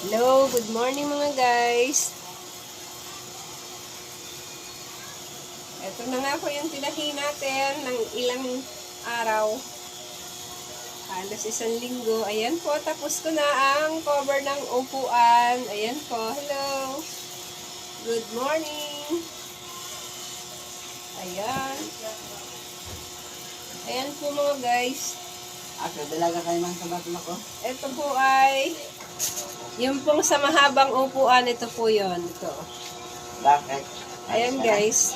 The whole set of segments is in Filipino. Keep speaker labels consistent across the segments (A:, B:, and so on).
A: Hello, good morning mga guys. Ito na nga po yung tinahi natin ng ilang araw. Halos isang linggo. Ayan po, tapos ko na ang cover ng upuan. Ayan po, hello. Good morning. Ayan. Ayan po mga guys.
B: Ako, dalaga kayo man sa bakla ko.
A: Ito po ay yung pong sa mahabang upuan. Ito po yun. Ito.
B: Bakit?
A: Ayan guys.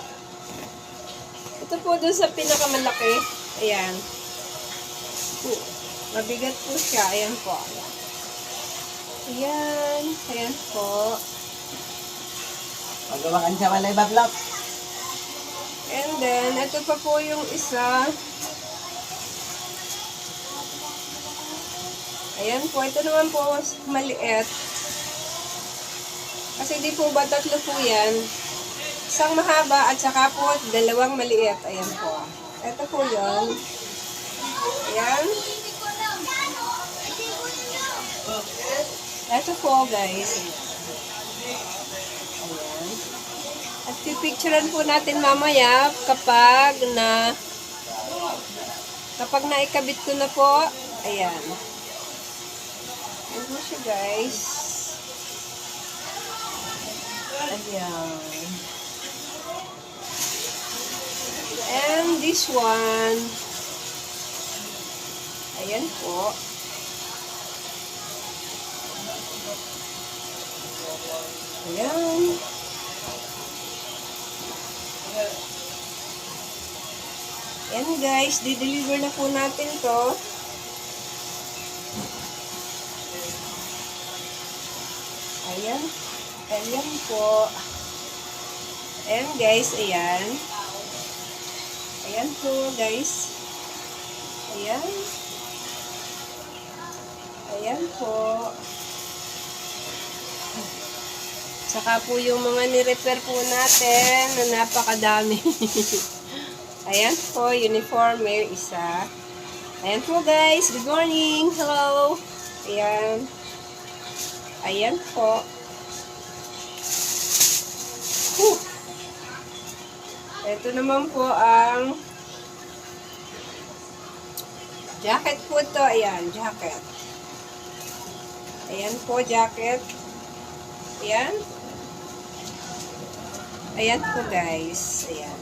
A: Ito po doon sa pinakamalaki. Ayan. Mabigat po siya. Ayan po. Ayan. Ayan po.
B: Magawakan siya walay baklak.
A: And then, ito pa po yung isa. Ayan po. Ito naman po maliit. Kasi di po ba tatlo po yan. Isang mahaba at saka po dalawang maliit. Ayan po. Ito po yun. Ayan. Ito po guys. Ayan. At pipicturean po natin mamaya kapag naikabit ko na po. Ayan. Ayan po siya guys. Ayan. And this one. Ayan po. Ayan. Ayan guys, di-deliver na po natin to. Ayan. Ayan po. Ayan guys, ayan. Ayan po guys. Ayan. Ayan po. Saka po yung mga ni-repair po natin na napakadami. Ayan po, uniforme, isa. Ayan po guys, good morning. Hello. Ayan. Ayan po. Ito naman po ang jacket po to. Ayan, jacket. Ayan po, jacket. Ayan. Ayan po guys. Ayan.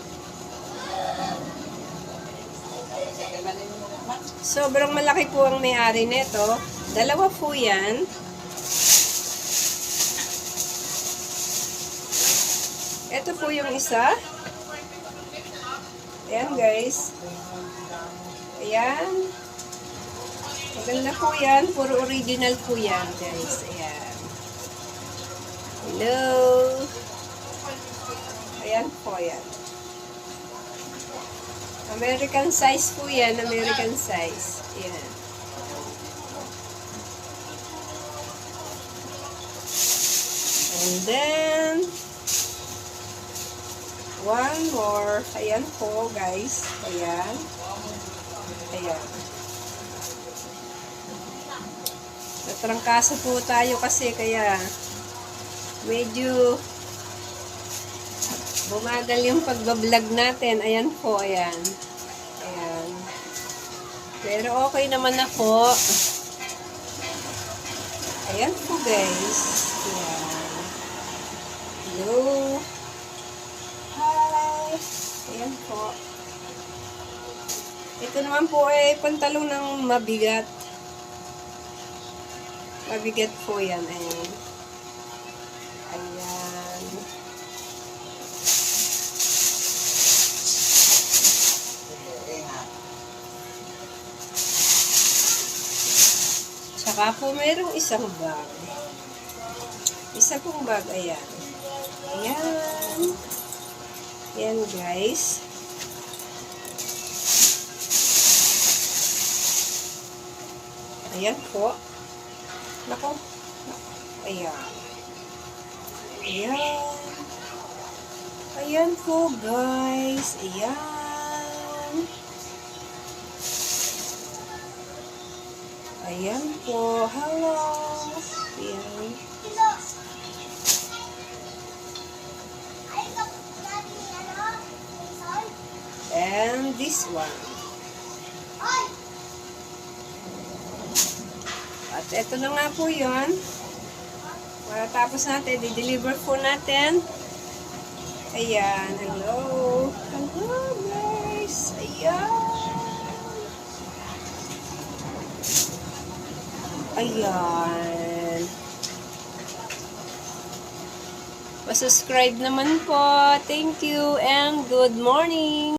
A: Sobrang malaki po ang may-ari nito. Dalawa po yan. Ito po yung isa. Ayan guys. Ayan. Maganda po yan. Puro original po yan guys. Ayan. Hello. Ayan po yan. American size po yan. American size. Ayan. And then, one more. Ayan po, guys. Ayan. Ayan. Natrangkaso po tayo kasi kaya medyo bumagal yung pagbablog natin. Ayan po, ayan. Ayan. Pero okay naman ako. Ayan po, guys. Ayan. Hello. Hi. Ayan po. Ito naman po ay pantalon ng mabigat. Mabigat po yan. Ayan. Ayan. Tsaka po mayroong isang bag. Isa pong bag. Ayan. Ayan. Ayan guys. Ayan po. Nako. Ayan. Ayan. Ayan po guys. Ayan. Ayan po. Hello. Ayan. this one. At eto na nga po yun. Matatapos natin, di-deliver po natin. Ayan, hello. Hello guys. Ayan. Ayan. Pa-subscribe naman po. Thank you and good morning.